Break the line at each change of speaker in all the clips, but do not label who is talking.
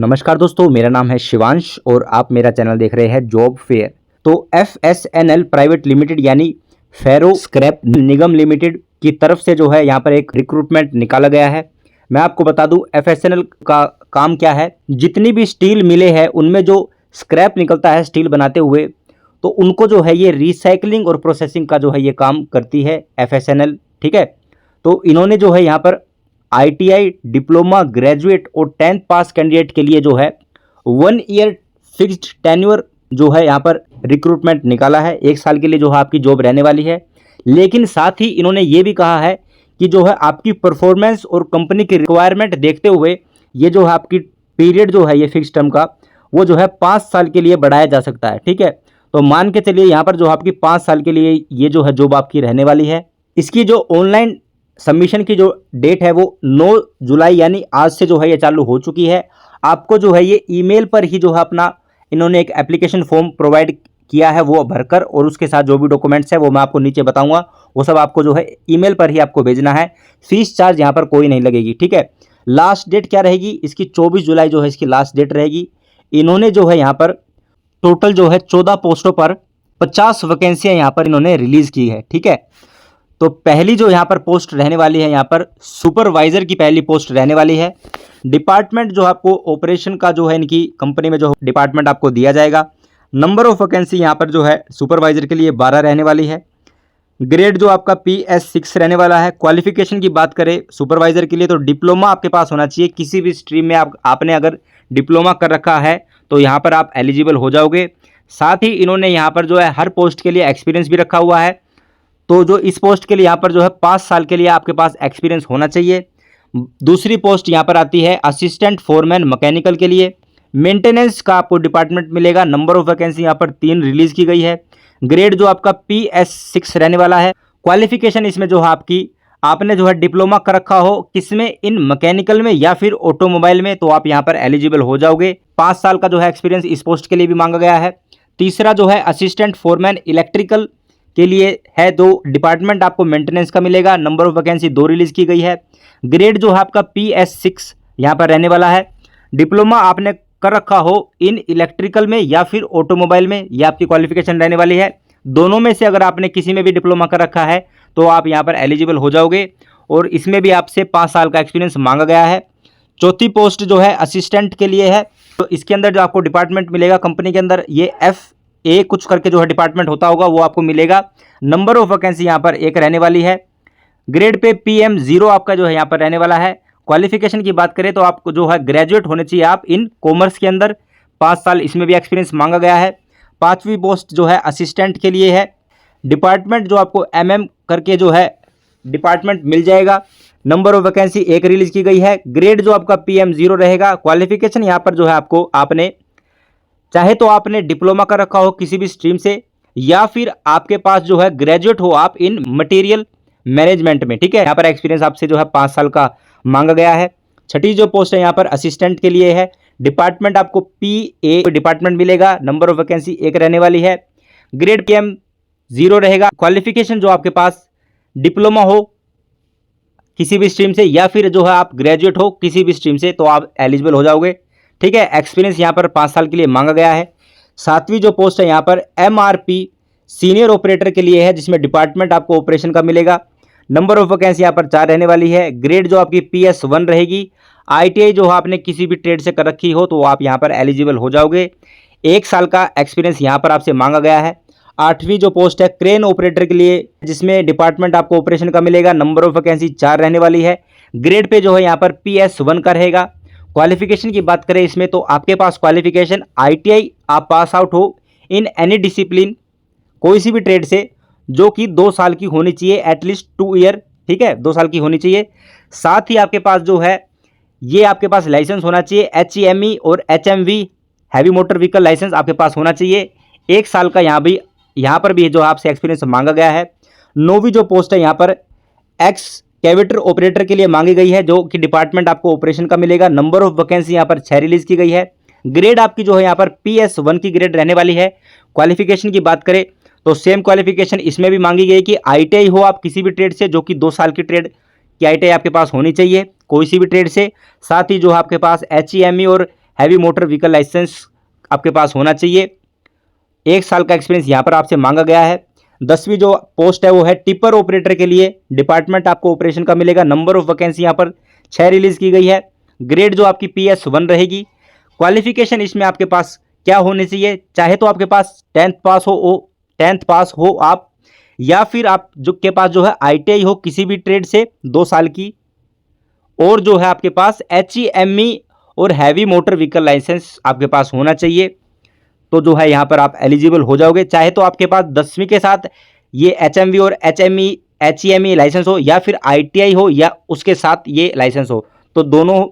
नमस्कार दोस्तों, मेरा नाम है शिवांश और आप मेरा चैनल देख रहे हैं जॉब फेयर। तो FSNL प्राइवेट लिमिटेड यानी फेरो स्क्रैप निगम लिमिटेड की तरफ से जो है यहाँ पर एक रिक्रूटमेंट निकाला गया है। मैं आपको बता दूं FSNL का काम क्या है। जितनी भी स्टील मिलें हैं उनमें जो स्क्रैप निकलता है स्टील बनाते हुए, तो उनको जो है ये रिसाइकलिंग और प्रोसेसिंग का जो है ये काम करती है FSNL। ठीक है, तो इन्होंने जो है यहाँ पर ITI डिप्लोमा ग्रेजुएट और 10th पास कैंडिडेट के लिए जो है 1 ईयर फिक्स्ड टेन्योर जो है यहाँ पर रिक्रूटमेंट निकाला है। 1 साल के लिए जो है आपकी जॉब रहने वाली है। लेकिन साथ ही इन्होंने ये भी कहा है कि जो है आपकी परफॉर्मेंस और कंपनी की रिक्वायरमेंट देखते हुए ये जो है आपकी पीरियड जो है ये फिक्स टर्म का वो जो है 5 साल के लिए बढ़ाया जा सकता है। ठीक है, तो मान के चलिए यहाँ पर जो आपकी 5 साल के लिए ये जो है जॉब आपकी रहने वाली है। इसकी जो ऑनलाइन सबमिशन की जो डेट है वो 9 जुलाई यानी आज से जो है ये चालू हो चुकी है। आपको जो है ये ईमेल पर ही जो है अपना इन्होंने एक एप्लीकेशन फॉर्म प्रोवाइड किया है वो भरकर, और उसके साथ जो भी डॉक्यूमेंट्स है वो मैं आपको नीचे बताऊंगा, वो सब आपको जो है ईमेल पर ही आपको भेजना है। फीस चार्ज यहाँ पर कोई नहीं लगेगी। ठीक है, लास्ट डेट क्या रहेगी इसकी? 24 जुलाई जो है इसकी लास्ट डेट रहेगी। इन्होंने जो है यहाँ पर टोटल जो है 14 पोस्टों पर 50 वैकेंसियाँ यहाँ पर इन्होंने रिलीज़ की है। ठीक है, तो पहली जो यहाँ पर पोस्ट रहने वाली है यहाँ पर सुपरवाइजर की पहली पोस्ट रहने वाली है। डिपार्टमेंट जो आपको ऑपरेशन का जो है इनकी कंपनी में जो डिपार्टमेंट आपको दिया जाएगा। नंबर ऑफ वैकेंसी यहाँ पर जो है सुपरवाइजर के लिए 12 रहने वाली है। ग्रेड जो आपका PS6 रहने वाला है। क्वालिफिकेशन की बात करें सुपरवाइजर के लिए तो डिप्लोमा आपके पास होना चाहिए। किसी भी स्ट्रीम में आपने अगर डिप्लोमा कर रखा है तो यहाँ पर आप एलिजिबल हो जाओगे। साथ ही इन्होंने यहाँ पर जो है हर पोस्ट के लिए एक्सपीरियंस भी रखा हुआ है। तो जो इस पोस्ट के लिए यहाँ पर जो है 5 साल के लिए आपके पास एक्सपीरियंस होना चाहिए। दूसरी पोस्ट यहाँ पर आती है असिस्टेंट फोरमैन मैकेनिकल के लिए। मेंटेनेंस का आपको डिपार्टमेंट मिलेगा। नंबर ऑफ वैकेंसी यहाँ पर 3 रिलीज़ की गई है। ग्रेड जो आपका PS6 रहने वाला है। क्वालिफिकेशन इसमें जो है आपने जो है डिप्लोमा कर रखा हो किसमें, इन मैकेनिकल में या फिर ऑटोमोबाइल में, तो आप यहाँ पर एलिजिबल हो जाओगे। 5 साल का जो है एक्सपीरियंस इस पोस्ट के लिए भी मांगा गया है। तीसरा जो है असिस्टेंट फोरमैन इलेक्ट्रिकल के लिए है। दो डिपार्टमेंट आपको मेंटेनेंस का मिलेगा। नंबर ऑफ वैकेंसी 2 रिलीज़ की गई है। ग्रेड जो है आपका PS6 यहाँ पर रहने वाला है। डिप्लोमा आपने कर रखा हो इन इलेक्ट्रिकल में या फिर ऑटोमोबाइल में, यह आपकी क्वालिफिकेशन रहने वाली है। दोनों में से अगर आपने किसी में भी डिप्लोमा कर रखा है तो आप यहाँ पर एलिजिबल हो जाओगे, और इसमें भी आपसे 5 साल का एक्सपीरियंस मांगा गया है। चौथी पोस्ट जो है असिस्टेंट के लिए है। तो इसके अंदर जो आपको डिपार्टमेंट मिलेगा कंपनी के अंदर, ये FA कुछ करके जो है डिपार्टमेंट होता होगा वो आपको मिलेगा। नंबर ऑफ वैकेंसी यहाँ पर 1 रहने वाली है। ग्रेड पे PM0 आपका जो है यहाँ पर रहने वाला है। क्वालिफिकेशन की बात करें तो आपको जो है ग्रेजुएट होने चाहिए आप इन कॉमर्स के अंदर। 5 साल इसमें भी एक्सपीरियंस मांगा गया है। 5वीं पोस्ट जो है असिस्टेंट के लिए है। डिपार्टमेंट जो आपको MM करके जो है डिपार्टमेंट मिल जाएगा। नंबर ऑफ वैकेंसी 1 रिलीज़ की गई है। ग्रेड जो आपका PM0 रहेगा। क्वालिफिकेशन यहाँ पर जो है आपने चाहे तो आपने डिप्लोमा कर रखा हो किसी भी स्ट्रीम से, या फिर आपके पास जो है ग्रेजुएट हो आप इन मटेरियल मैनेजमेंट में। ठीक है, यहाँ पर एक्सपीरियंस आपसे जो है 5 साल का मांगा गया है। छठी जो पोस्ट है यहाँ पर असिस्टेंट के लिए है। डिपार्टमेंट आपको PA डिपार्टमेंट मिलेगा। नंबर ऑफ वैकेंसी 1 रहने वाली है। ग्रेड PM0 रहेगा। क्वालिफिकेशन जो आपके पास डिप्लोमा हो किसी भी स्ट्रीम से, या फिर जो है आप ग्रेजुएट हो किसी भी स्ट्रीम से, तो आप एलिजिबल हो जाओगे। ठीक है, एक्सपीरियंस यहाँ पर 5 साल के लिए मांगा गया है। 7वीं जो पोस्ट है यहाँ पर MRP सीनियर ऑपरेटर के लिए है, जिसमें डिपार्टमेंट आपको ऑपरेशन का मिलेगा। नंबर ऑफ वैकेंसी यहाँ पर 4 रहने वाली है। ग्रेड जो आपकी PS1 रहेगी। ITI जो आपने किसी भी ट्रेड से कर रखी हो तो आप यहाँ पर एलिजिबल हो जाओगे। 1 साल का एक्सपीरियंस यहाँ पर आपसे मांगा गया है। 8वीं जो पोस्ट है क्रेन ऑपरेटर के लिए, जिसमें डिपार्टमेंट आपको ऑपरेशन का मिलेगा। नंबर ऑफ वैकेंसी 4 रहने वाली है। ग्रेड पे जो है यहाँ पर PS1 का रहेगा। क्वालिफिकेशन की बात करें इसमें तो आपके पास क्वालिफिकेशन ITI आप पास आउट हो इन एनी डिसिप्लिन, कोई सी भी ट्रेड से, जो कि 2 साल की होनी चाहिए, एटलीस्ट 2 ईयर। ठीक है, 2 साल की होनी चाहिए। साथ ही आपके पास जो है ये आपके पास लाइसेंस होना चाहिए। HME और HMV heavy motor vehicle licence आपके पास होना चाहिए। 1 साल का यहाँ पर भी जो आपसे एक्सपीरियंस मांगा गया है। 9वीं जो पोस्ट है यहाँ पर एक्सकेवेटर ऑपरेटर के लिए मांगी गई है, जो कि डिपार्टमेंट आपको ऑपरेशन का मिलेगा। नंबर ऑफ वैकेंसी यहाँ पर 6 रिलीज़ की गई है। ग्रेड आपकी जो है यहाँ पर PS1 की ग्रेड रहने वाली है। क्वालिफिकेशन की बात करें तो सेम क्वालिफिकेशन इसमें भी मांगी गई कि ITI हो आप किसी भी ट्रेड से, जो कि 2 साल की ट्रेड की ITI आपके पास होनी चाहिए कोई सी भी ट्रेड से। साथ ही जो है आपके पास HEME और हैवी मोटर व्हीकल लाइसेंस आपके पास होना चाहिए। 1 साल का एक्सपीरियंस यहाँ पर आपसे मांगा गया है। 10वीं जो पोस्ट है वो है टिपर ऑपरेटर के लिए। डिपार्टमेंट आपको ऑपरेशन का मिलेगा। नंबर ऑफ वैकेंसी यहाँ पर 6 रिलीज की गई है। ग्रेड जो आपकी PS1 रहेगी। क्वालिफिकेशन इसमें आपके पास क्या होनी चाहिए, चाहे तो आपके पास 10th पास हो आप, या फिर आप जो के पास जो है ITI हो किसी भी ट्रेड से 2 साल की, और जो है आपके पास HEME और हैवी मोटर व्हीकल लाइसेंस आपके पास होना चाहिए। तो जो है यहाँ पर आप एलिजिबल हो जाओगे। चाहे तो आपके पास 10वीं के साथ ये HMV और HEME लाइसेंस हो, या फिर ITI हो, या उसके साथ ये लाइसेंस हो, तो दोनों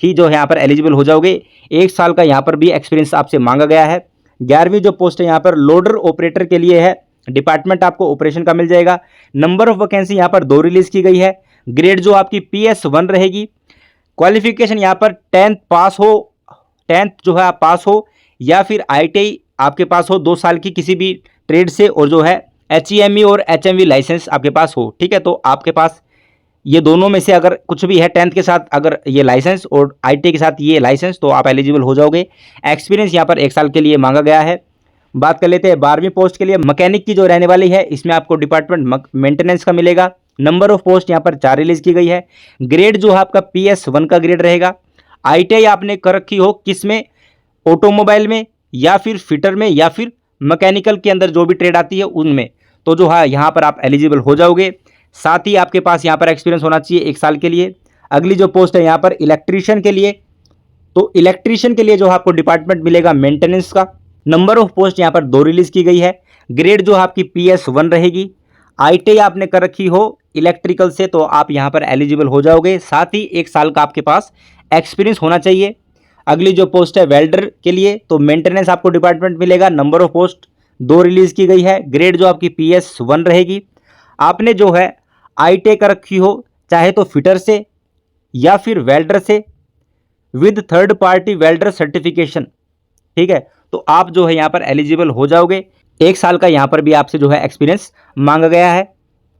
ही जो है यहाँ पर एलिजिबल हो जाओगे। 1 साल का यहाँ पर भी एक्सपीरियंस आपसे मांगा गया है। 11वीं जो पोस्ट है यहाँ पर लोडर ऑपरेटर के लिए है। डिपार्टमेंट आपको ऑपरेशन का मिल जाएगा। नंबर ऑफ वैकेंसी यहाँ पर 2 रिलीज की गई है। ग्रेड जो आपकी PS1 रहेगी। क्वालिफिकेशन यहाँ पर 10th पास हो, 10th जो है आप पास हो, या फिर ITI आपके पास हो 2 साल की किसी भी ट्रेड से, और जो है HEME और HMV लाइसेंस आपके पास हो। ठीक है, तो आपके पास ये दोनों में से अगर कुछ भी है, 10th के साथ अगर ये लाइसेंस और ITI के साथ ये लाइसेंस, तो आप एलिजिबल हो जाओगे। एक्सपीरियंस यहाँ पर 1 साल के लिए मांगा गया है। बात कर लेते हैं 12वीं पोस्ट के लिए। मैकेनिक की जो रहने वाली है, इसमें आपको डिपार्टमेंट मेंटेनेंस का मिलेगा। नंबर ऑफ पोस्ट यहाँ पर 4 रिलीज की गई है। ग्रेड जो है आपका PS1 का ग्रेड रहेगा। ITI आपने कर रखी हो किस में, ऑटोमोबाइल में, या फिर फिटर में, या फिर मैकेनिकल के अंदर जो भी ट्रेड आती है उनमें, तो जो है यहाँ पर आप एलिजिबल हो जाओगे। साथ ही आपके पास यहाँ पर एक्सपीरियंस होना चाहिए 1 साल के लिए। अगली जो पोस्ट है यहाँ पर इलेक्ट्रीशियन के लिए, तो इलेक्ट्रीशियन के लिए जो आपको डिपार्टमेंट मिलेगा मेंटेनेंस का। नंबर ऑफ पोस्ट यहाँ पर 2 रिलीज की गई है। ग्रेड जो आपकी PS1 रहेगी। ITI आपने कर रखी हो इलेक्ट्रिकल से, तो आप यहाँ पर एलिजिबल हो जाओगे। साथ ही 1 साल का आपके पास एक्सपीरियंस होना चाहिए। अगली जो पोस्ट है वेल्डर के लिए, तो मेंटेनेंस आपको डिपार्टमेंट मिलेगा। नंबर ऑफ पोस्ट 2 रिलीज की गई है। ग्रेड जो आपकी PS1 रहेगी। आपने जो है ITI कर रखी हो, चाहे तो फिटर से या फिर वेल्डर से, with third party welder certification. ठीक है, तो आप जो है यहाँ पर एलिजिबल हो जाओगे। 1 साल का यहाँ पर भी आपसे जो है एक्सपीरियंस मांगा गया है।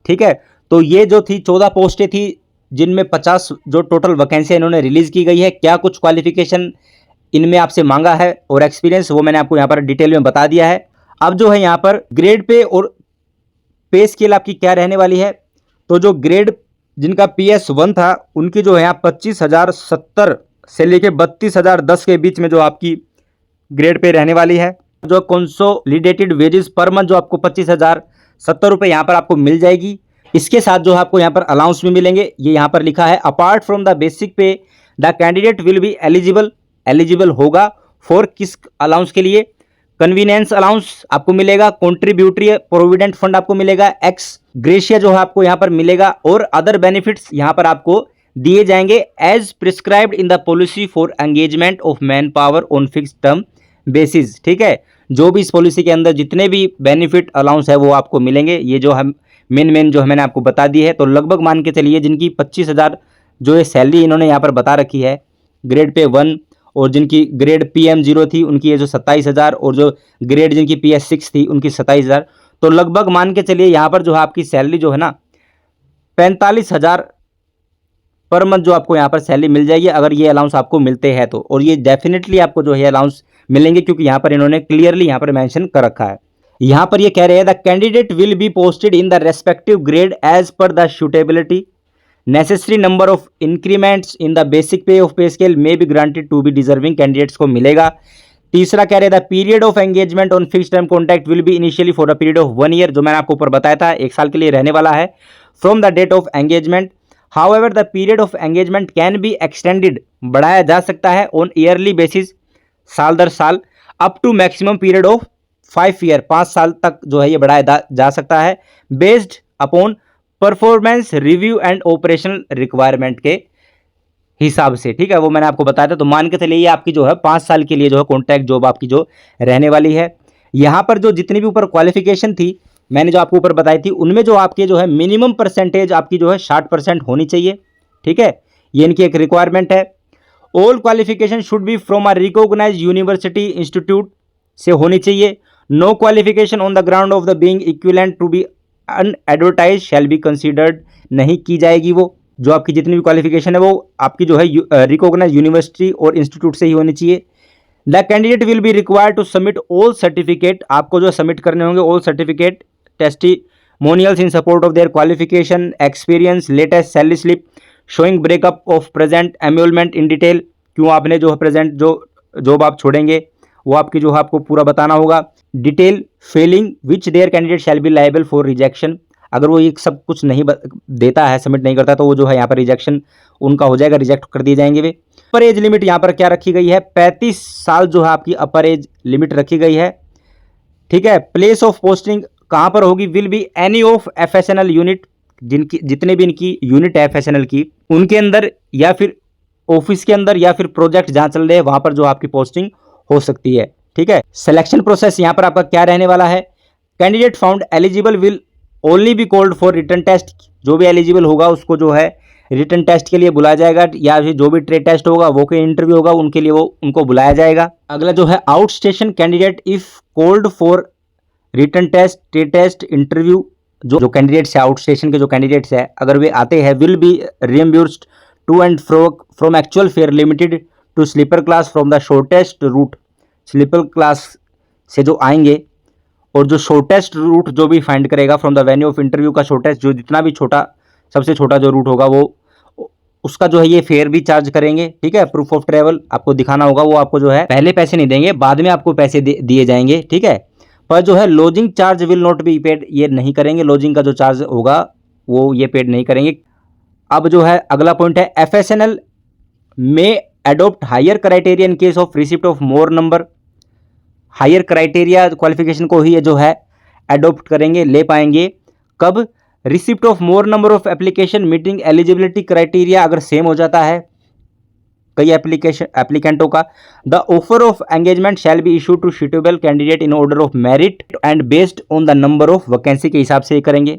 ठीक है, तो ये जो थी 14 पोस्टें थी, जिनमें 50 जो टोटल वैकेंसी इन्होंने रिलीज की गई है। क्या कुछ क्वालिफिकेशन इनमें आपसे मांगा है और एक्सपीरियंस, वो मैंने आपको यहाँ पर डिटेल में बता दिया है। अब जो है यहाँ पर ग्रेड पे और पे स्केल आपकी क्या रहने वाली है, तो जो ग्रेड जिनका PS1 था, उनकी जो है यहाँ 25,070 से लेके 32,010 के बीच में जो आपकी ग्रेड पे रहने वाली है। जो कंसोलिडेटेड वेजेस पर मंथ जो आपको 25,070 रुपये यहाँ पर आपको मिल जाएगी। इसके साथ जो आपको यहाँ पर अलाउंस भी मिलेंगे, ये यहाँ पर लिखा है अपार्ट फ्रॉम द बेसिक पे the candidate will be eligible होगा फॉर किस अलाउंस के लिए, कन्वीनियंस अलाउंस आपको मिलेगा, कॉन्ट्रीब्यूटरी प्रोविडेंट फंड आपको मिलेगा, एक्स ग्रेशिया जो है आपको यहाँ पर मिलेगा, और अदर बेनिफिट्स यहाँ पर आपको दिए जाएंगे as prescribed in the policy for engagement of manpower on fix term basis. ठीक है, जो भी इस पॉलिसी के अंदर जितने भी बेनिफिट अलाउंस है वो आपको मिलेंगे। ये जो हम मेन जो मैंने आपको बता दी है, तो लगभग मान के चलिए जिनकी 25,000 जो ये सैलरी इन्होंने यहाँ पर बता रखी है ग्रेड पे 1, और जिनकी ग्रेड PM0 थी उनकी ये जो 27,000, और जो ग्रेड जिनकी PS6 थी उनकी 27,000, तो लगभग मान के चलिए यहाँ पर जो है आपकी सैलरी जो है ना 45,000 पर मंथ जो आपको यहाँ पर सैलरी मिल जाएगी, अगर ये अलाउंस आपको मिलते हैं तो। और ये डेफिनेटली आपको जो है अलाउंस मिलेंगे, क्योंकि यहाँ पर इन्होंने क्लियरली यहाँ पर मेंशन कर रखा है। यहाँ पर ये कह रहे हैं the candidate will be posted in the respective grade as per the suitability, necessary number of increments in the basic pay of pay scale may be granted to be deserving candidates को मिलेगा। तीसरा कह रहे the period of engagement on fix term contract will be initially for a period of 1 year, जो मैंने आपको ऊपर बताया था 1 साल के लिए रहने वाला है, from the date of engagement. However the period of engagement can be extended, बढ़ाया जा सकता है ऑन ईयरली बेसिस, साल दर साल, up to maximum period of 5 year, 5 साल तक जो है ये बढ़ाया जा सकता है, based upon performance review and operational requirement के हिसाब से। ठीक है, वो मैंने आपको बताया था। तो मान के चलिए ये आपकी जो है 5 साल के लिए जो है कॉन्ट्रैक्ट जॉब आपकी जो रहने वाली है। यहाँ पर जो जितनी भी ऊपर क्वालिफिकेशन थी मैंने जो आपको ऊपर बताई थी, उनमें जो आपके जो है मिनिमम परसेंटेज आपकी जो है 60% होनी चाहिए। ठीक है, ये इनकी एक रिक्वायरमेंट है। All qualification should be from a recognised university institute से होनी चाहिए। No qualification on the ground of the being equivalent to be unadvertised shall be considered, नहीं की जाएगी। वो जो आपकी जितनी भी क्वालिफिकेशन है वो आपकी जो है रिकॉग्नाइज्ड यूनिवर्सिटी और इंस्टीट्यूट से ही होनी चाहिए। The candidate will be required to submit all certificate, आपको जो सबमिट करने होंगे all certificate testimonials in support of their qualification experience, latest salary slip showing breakup of present emolument in detail, क्यों आपने जो प्रेजेंट जो जॉब आप छोड़ेंगे वो आपकी जो है आपको पूरा बताना होगा। Detail Fehling which there candidate shall B liable for rejection, अगर वो ये सब कुछ नहीं देता है, सबमिट नहीं करता, तो वो जो है यहाँ पर रिजेक्शन उनका हो जाएगा, रिजेक्ट कर दिए जाएंगे वे। अपर एज लिमिट यहाँ पर क्या रखी गई है, 35 साल जो है आपकी अपर एज लिमिट रखी गई है, ठीक है। प्लेस ऑफ पोस्टिंग कहाँ पर होगी, will be any of FSNL unit, जिनकी जितने भी इनकी यूनिट है FSNL की उनके अंदर, या फिर ऑफिस के अंदर, या फिर प्रोजेक्ट जहाँ चल रहे हैं वहाँ पर जो आपकी पोस्टिंग हो सकती है, ठीक है। सिलेक्शन प्रोसेस यहाँ पर आपका क्या रहने वाला है, candidate found eligible will only be called for written test, जो भी एलिजिबल होगा उसको जो है रिटन टेस्ट के लिए बुलाया जाएगा, या फिर जो भी ट्रेड टेस्ट होगा वो के इंटरव्यू होगा उनके लिए वो उनको बुलाया जाएगा। अगला जो है out station candidate if called for written test, trade test, interview, जो कैंडिडेट्स है आउट स्टेशन के जो कैंडिडेट्स है अगर वे आते हैं, will be reimbursed to and fro from actual fare limited to sleeper class from the shortest route, sleeper class से जो आएंगे और जो शॉर्टेस्ट रूट जो भी फाइंड करेगा from the venue of interview का शॉर्टेस्ट, जो जितना भी छोटा सबसे छोटा जो रूट होगा वो उसका जो है ये फेयर भी चार्ज करेंगे, ठीक है। प्रूफ ऑफ ट्रैवल आपको दिखाना होगा, वो आपको जो है पहले पैसे नहीं देंगे, बाद में आपको पैसे दिए जाएंगे, ठीक है। पर जो है lodging charge will not be paid, ये नहीं करेंगे, लॉजिंग का जो चार्ज होगा वो ये पेड नहीं करेंगे। अब जो है अगला पॉइंट है FSNL में adopt higher criteria in case of receipt of more number, higher criteria qualification को ही ये जो है अडोप्ट करेंगे, ले पाएंगे। कब, receipt of more number of application meeting eligibility criteria अगर सेम हो जाता है कई एप्लीकेंटों का, the offer of engagement shall be issue to suitable candidate in order of merit and based on the number of vacancy के हिसाब से करेंगे।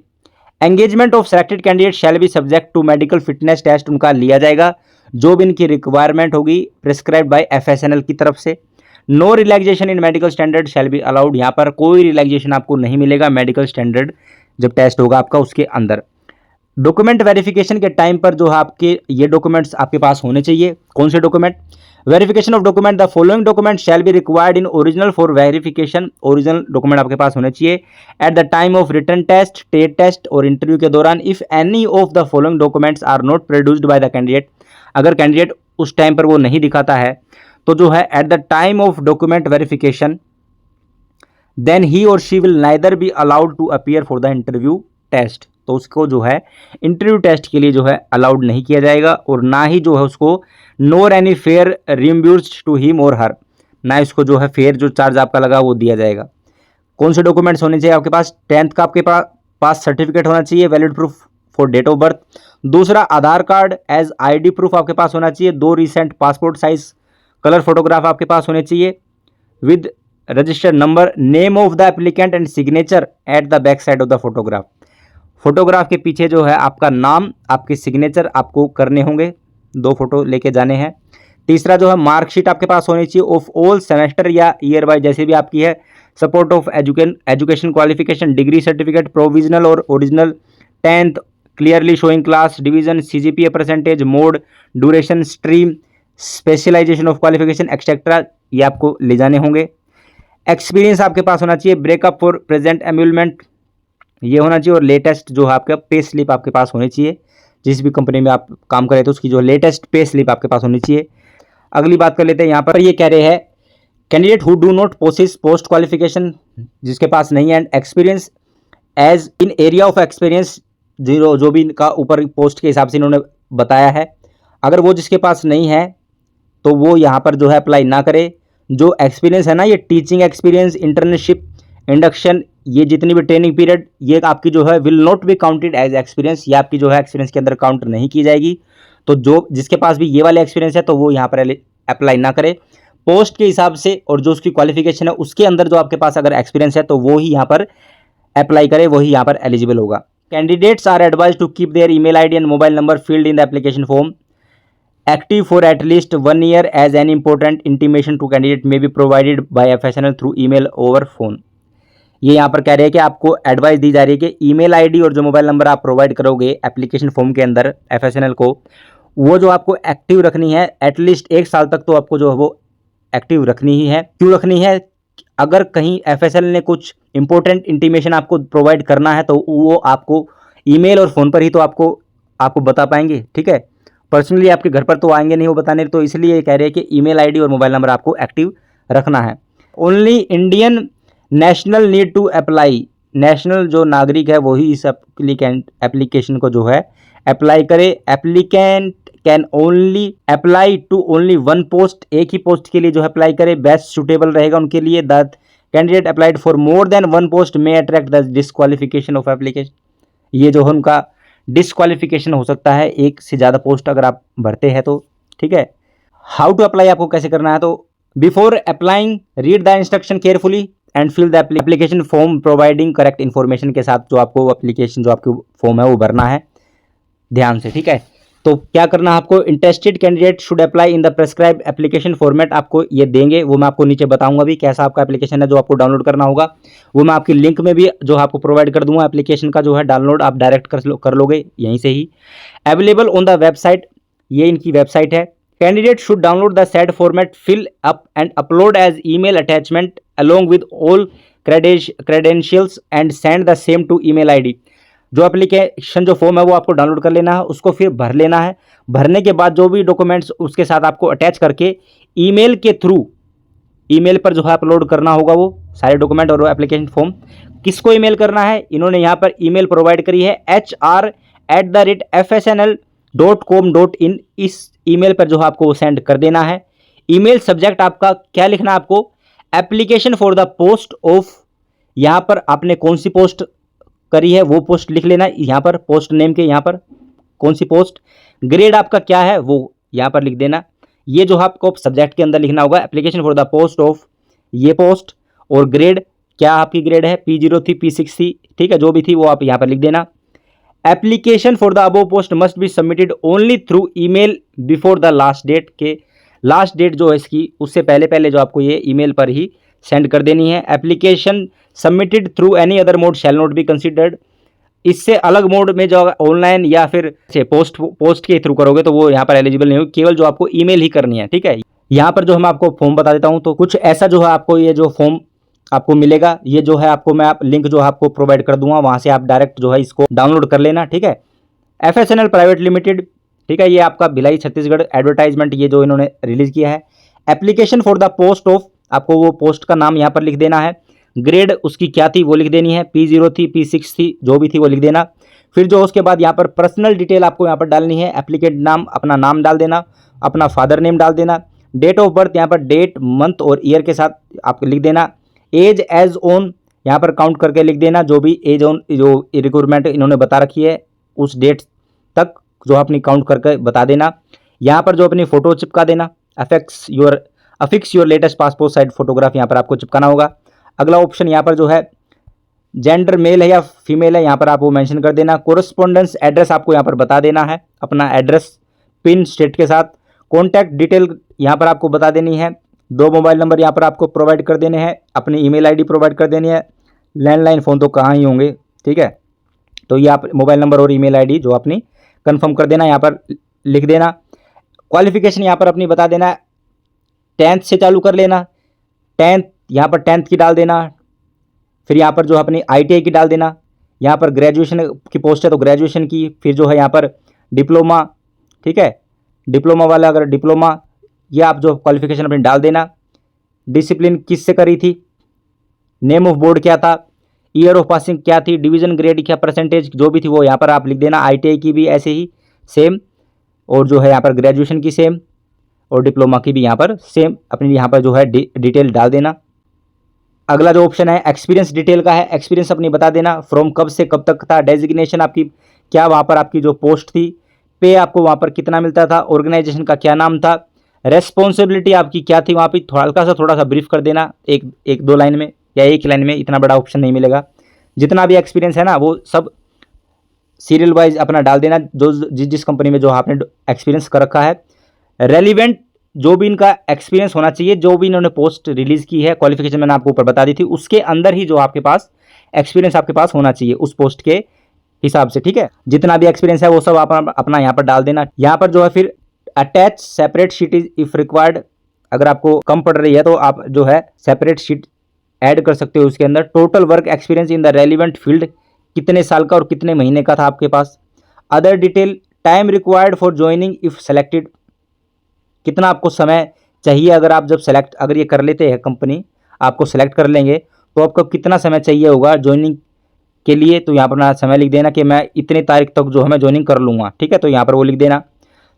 Engagement of selected candidate shall be subject to medical fitness test, उनका लिया जाएगा जो भी इनकी रिक्वायरमेंट होगी प्रिस्क्राइब्ड बाय FSNL की तरफ से। No relaxation in medical standard shall be allowed, यहाँ पर कोई रिलैक्सेशन आपको नहीं मिलेगा मेडिकल स्टैंडर्ड जब टेस्ट होगा आपका उसके अंदर। डॉक्यूमेंट वेरिफिकेशन के टाइम पर जो है आपके ये डॉक्यूमेंट्स आपके पास होने चाहिए, कौन से document, verification of document, the following document shall be required in original for verification, original document आपके पास होने चाहिए at the time of written test, TET test और इंटरव्यू के दौरान। If any of the following documents are not produced by the candidate, अगर candidate उस time पर वो नहीं दिखाता है तो जो है at the time of document verification then ही और she will neither be allowed to appear for the interview test, तो उसको जो है इंटरव्यू टेस्ट के लिए जो है अलाउड नहीं किया जाएगा, और ना ही जो है उसको नोर एनी फेयर रियम्बर्स्ड टू हिम और हर, ना इसको जो है फेयर जो चार्ज आपका लगा वो दिया जाएगा। कौन से डॉक्यूमेंट्स होने चाहिए आपके पास, 10th का आपके पास सर्टिफिकेट होना चाहिए, valid proof for date of birth. दूसरा Aadhaar card as ID proof आपके पास होना चाहिए। 2 recent passport size colour photograph आपके पास होने चाहिए with registered number, name of the applicant and signature at the back side of the photograph, photograph के पीछे जो है आपका नाम, आपके सिग्नेचर आपको करने होंगे, 2 फोटो लेके जाने हैं। तीसरा जो है मार्कशीट आपके पास होनी चाहिए ऑफ ऑल सेमेस्टर या ईयर वाइज जैसे भी आपकी है, support of education qualification, degree certificate provisional और original, 10th clearly showing class division, CGPA percentage, mode, duration, stream, specialisation of qualification et cetera, ये आपको ले जाने होंगे। एक्सपीरियंस आपके पास होना चाहिए, ब्रेकअप फॉर प्रेजेंट एम्यूलमेंट ये होना चाहिए, और लेटेस्ट जो है आपका पे स्लिप आपके पास होनी चाहिए, जिस भी कंपनी में आप काम करें तो उसकी जो लेटेस्ट पे स्लिप आपके पास होनी चाहिए। अगली बात कर लेते हैं, यहाँ पर ये कह रहे हैं candidate who do not possess post qualification, जिसके पास नहीं है, and experience as in area of experience, जो भी इनका ऊपर पोस्ट के हिसाब से इन्होंने बताया है, अगर वो जिसके पास नहीं है तो वो यहाँ पर जो है अप्लाई ना करे। जो एक्सपीरियंस है ना, ये टीचिंग एक्सपीरियंस, इंटर्नशिप, इंडक्शन, ये जितनी भी ट्रेनिंग पीरियड, ये आपकी जो है will not be counted as experience, ये आपकी जो है एक्सपीरियंस के अंदर काउंट नहीं की जाएगी। तो जो जिसके पास भी ये वाले एक्सपीरियंस है तो वो यहाँ पर अप्लाई ना करे। पोस्ट के हिसाब से और जो उसकी क्वालिफिकेशन है उसके अंदर जो आपके पास अगर एक्सपीरियंस है तो वो ही यहाँ पर अप्लाई करे, वही यहाँ पर एलिजिबल होगा। Candidates are advise to keep their email ID and mobile number field in the application form active for at least 1 year as an important intimation to candidate may be provided by FSNL through email over phone. ये यहाँ पर कह रहे हैं कि आपको advice दी जा रही है कि ईमेल आईडी और जो मोबाइल नंबर आप प्रोवाइड करोगे एप्लीकेशन फॉर्म के अंदर FSNL को, वो जो आपको एक्टिव रखनी है एटलीस्ट 1 साल तक, तो आपको जो है वो एक्टिव रखनी ही है। क्यों रखनी है? अगर कहीं एफएसएल ने कुछ इंपॉर्टेंट इंटीमेशन आपको प्रोवाइड करना है तो वो आपको ईमेल और फ़ोन पर ही तो आपको बता पाएंगे, ठीक है। पर्सनली आपके घर पर तो आएंगे नहीं वो बताने, तो इसलिए कह रहे हैं कि ईमेल आईडी और मोबाइल नंबर आपको एक्टिव रखना है। Only Indian national need to apply, national जो नागरिक है वही इस एप्लीकेशन को जो है अप्लाई करे। Applicant can only apply to only one post, एक ही पोस्ट के लिए जो है अप्लाई करे, बेस्ट सूटेबल रहेगा उनके लिए। The candidate applied for more than one post may attract the disqualification of application, ये जो है उनका डिस्क्वालिफिकेशन हो सकता है एक से ज़्यादा पोस्ट अगर आप भरते हैं तो, ठीक है। हाउ टू अप्लाई आपको कैसे करना है, तो before applying read the instruction carefully and fill the application form providing correct information के साथ जो आपको एप्लीकेशन जो आपकी फॉर्म है वो भरना है ध्यान से, ठीक है। तो क्या करना है आपको, interested candidate should apply in the prescribe application format, आपको ये देंगे, वो मैं आपको नीचे बताऊंगा भी कैसा आपका एप्लीकेशन है जो आपको डाउनलोड करना होगा, वो मैं आपकी लिंक में भी जो आपको प्रोवाइड कर दूंगा। एप्लीकेशन का जो है डाउनलोड आप डायरेक्ट कर लोगे यहीं से ही। अवेलेबल ऑन द वेबसाइट, ये इनकी वेबसाइट है। Candidate should download the set format, fill up and upload as email attachment along with all credentials and send the same to email ID। जो एप्लीकेशन जो फॉर्म है वो आपको download कर लेना है, उसको फिर भर लेना है। भरने के बाद जो भी डॉक्यूमेंट्स उसके साथ आपको अटैच करके ईमेल के थ्रू, ईमेल पर जो है अपलोड करना होगा वो सारे डॉक्यूमेंट और वो एप्लीकेशन फॉर्म। किसको ईमेल करना है, इन्होंने यहाँ पर ईमेल प्रोवाइड करी है hr@fsnl.com.in, इस ईमेल पर जो है आपको सेंड कर देना है। ईमेल सब्जेक्ट आपका क्या लिखना है, आपको application for the post of, यहाँ पर आपने कौन सी पोस्ट करी है वो पोस्ट लिख लेना है, यहाँ पर पोस्ट नेम के यहाँ पर कौन सी पोस्ट, ग्रेड आपका क्या है वो यहाँ पर लिख देना। ये जो आपको सब्जेक्ट के अंदर लिखना होगा application for the post of ये पोस्ट, और ग्रेड क्या आपकी ग्रेड है, P0 थी P6 थी, ठीक है, जो भी थी वो आप यहाँ पर लिख देना। Application for the above post must be submitted only through email before the last date, के लास्ट डेट जो है इसकी उससे पहले जो आपको ये ईमेल पर ही सेंड कर देनी है। Application submitted through any other mode shall not be considered, इससे अलग मोड में जो ऑनलाइन या फिर पोस्ट के थ्रू करोगे तो वो यहाँ पर एलिजिबल नहीं होगी, केवल जो आपको ईमेल ही करनी है, ठीक है। यहाँ पर जो हम आपको फॉर्म बता देता हूँ, तो कुछ ऐसा जो है आपको ये जो फॉर्म आपको मिलेगा, ये जो है आपको मैं लिंक जो है आपको प्रोवाइड कर दूंगा, वहाँ से आप डायरेक्ट जो है इसको डाउनलोड कर लेना, ठीक है। FSNL प्राइवेट लिमिटेड, ठीक है, ये आपका भिलाई छत्तीसगढ़ एडवर्टाइजमेंट ये जो इन्होंने रिलीज किया है। Application for the post of, आपको वो पोस्ट का नाम यहाँ पर लिख देना है, ग्रेड उसकी क्या थी वो लिख देनी है, P0 थी P6 थी जो भी थी वो लिख देना। फिर जो उसके बाद यहाँ पर पर्सनल डिटेल आपको यहाँ पर डालनी है, एप्लीकेंट नाम अपना नाम डाल देना, अपना फादर नेम डाल देना, डेट ऑफ बर्थ यहाँ पर डेट मंथ और ईयर के साथ आपको लिख देना। एज एज ऑन यहाँ पर काउंट करके लिख देना, जो भी एज ऑन जो रिक्वायरमेंट इन्होंने बता रखी है उस डेट तक जो अपनी काउंट करके बता देना। यहाँ पर जो अपनी फ़ोटो चिपका देना, affix your latest passport size photograph यहाँ पर आपको चिपकाना होगा। अगला ऑप्शन यहाँ पर जो है जेंडर मेल है या फीमेल है, यहाँ पर आप वो मेंशन कर देना। कोरस्पोंडेंस एड्रेस आपको यहाँ पर बता देना है, अपना एड्रेस पिन स्टेट के साथ। कॉन्टैक्ट डिटेल यहाँ पर आपको बता देनी है, 2 मोबाइल नंबर यहाँ पर आपको प्रोवाइड कर देने हैं, अपनी ईमेल आईडी प्रोवाइड कर देनी है। लैंडलाइन फ़ोन तो कहाँ ही होंगे, ठीक है, तो ये आप मोबाइल नंबर और ईमेल आईडी जो अपनी कंफर्म कर देना, यहाँ पर लिख देना। क्वालिफिकेशन यहाँ पर अपनी बता देना, 10th से चालू कर लेना, 10th यहाँ पर 10th की डाल देना। फिर यहाँ पर जो अपनी ITI की डाल देना, यहाँ पर ग्रेजुएशन की पोस्ट है तो ग्रेजुएशन की, फिर जो है यहाँ पर डिप्लोमा, ठीक है, डिप्लोमा वाला अगर डिप्लोमा, ये आप जो क्वालिफिकेशन अपनी डाल देना। डिसिप्लिन किससे करी थी, नेम ऑफ बोर्ड क्या था, ईयर ऑफ पासिंग क्या थी, डिवीज़न ग्रेड क्या परसेंटेज जो भी थी वो यहाँ पर आप लिख देना। ITI की भी ऐसे ही सेम, और जो है यहाँ पर ग्रेजुएशन की सेम, और डिप्लोमा की भी यहाँ पर सेम अपनी यहाँ पर जो है डिटेल डाल देना। अगला जो ऑप्शन है एक्सपीरियंस डिटेल का है, एक्सपीरियंस अपनी बता देना, फ्रॉम कब से कब तक था, डेजिग्नेशन आपकी क्या वहाँ पर आपकी जो पोस्ट थी, पे आपको वहाँ पर कितना मिलता था, ऑर्गेनाइजेशन का क्या नाम था, रेस्पॉन्सिबिलिटी आपकी क्या थी वहाँ पर थोड़ा सा ब्रीफ कर देना, एक 2 लाइन में या 1 लाइन में, इतना बड़ा ऑप्शन नहीं मिलेगा। जितना भी एक्सपीरियंस है ना वो सब सीरियल वाइज अपना डाल देना, जो जिस कंपनी में जो आपने एक्सपीरियंस कर रखा है। रेलिवेंट जो भी इनका एक्सपीरियंस होना चाहिए, जो भी इन्होंने पोस्ट रिलीज़ की है, क्वालिफिकेशन मैंने आपको ऊपर बता दी थी, उसके अंदर ही जो आपके पास एक्सपीरियंस आपके पास होना चाहिए उस पोस्ट के हिसाब से, ठीक है। जितना भी एक्सपीरियंस है वो सब आप अपना यहाँ पर डाल देना। यहाँ पर जो है फिर attach separate sheet is if required, अगर आपको कम पड़ रही है तो आप जो है सेपरेट शीट ऐड कर सकते हो उसके अंदर। Total work experience in the relevant field कितने साल का और कितने महीने का था आपके पास। Other detail, time required for joining if selected, कितना आपको समय चाहिए अगर आप जब सेलेक्ट अगर ये कर लेते हैं कंपनी आपको सेलेक्ट कर लेंगे तो आपको कितना समय चाहिए होगा ज्वाइनिंग के लिए। तो यहाँ पर अपना समय लिख देना कि मैं इतनी तारीख तक जो है मैं ज्वाइनिंग कर लूँगा, ठीक है, तो यहाँ पर वो लिख देना।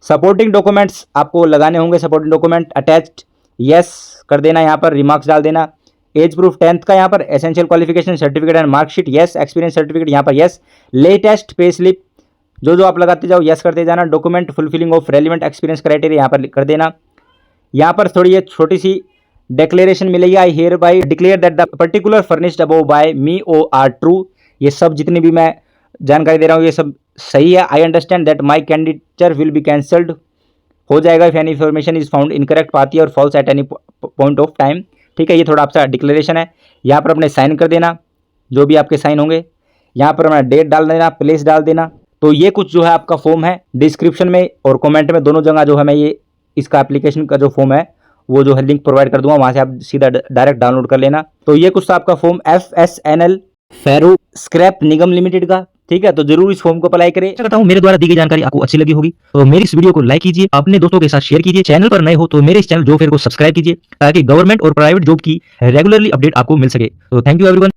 सपोर्टिंग डॉक्यूमेंट्स आपको लगाने होंगे, सपोर्टिंग डॉक्यूमेंट अटैच्ड यस कर देना, यहाँ पर रिमार्क्स डाल देना। एज प्रूफ 10th का यहाँ पर, essential qualification certificate and marksheet yes, experience certificate यहाँ पर यस, लेटेस्ट पे स्लिप जो आप लगाते जाओ यस करते जाना। Document fulfilling of relevant experience criteria यहाँ पर कर देना। यहाँ पर थोड़ी ये छोटी सी डिक्लेरेशन मिलेगी, I hereby declare that the particular furnished above by me are true. ये सब जितनी भी मैं जानकारी दे रहा हूँ ये सब सही है। I understand that my candidature will be cancelled, हो जाएगा if any information is found incorrect, पाती और false at any point of time, ठीक है। ये थोड़ा आपका डिक्लेरेशन है, यहाँ पर अपने साइन कर देना जो भी आपके साइन होंगे, यहाँ पर अपना डेट डाल देना, प्लेस डाल देना। तो ये कुछ जो है आपका फॉर्म है, डिस्क्रिप्शन में और कमेंट में दोनों जगह जो है मैं ये इसका एप्लीकेशन का जो फॉर्म है वो जो है लिंक प्रोवाइड कर दूंगा, वहाँ से आप सीधा डायरेक्ट डाउनलोड कर लेना। तो ये कुछ था आपका फॉर्म FSNL फेरो स्क्रैप निगम लिमिटेड का, ठीक है। तो जरूर इस फॉर्म को अप्लाई करें।
करता हूं मेरे द्वारा दी गई जानकारी आपको अच्छी लगी होगी तो मेरी इस वीडियो को लाइक कीजिए, अपने दोस्तों के साथ शेयर कीजिए। चैनल पर नए हो तो मेरे इस चैनल जॉब फेयर को सब्सक्राइब कीजिए ताकि गवर्नमेंट और प्राइवेट जॉब की रेगुलरली अपडेट आपको मिल सके। तो थैंक यू एवरीवन।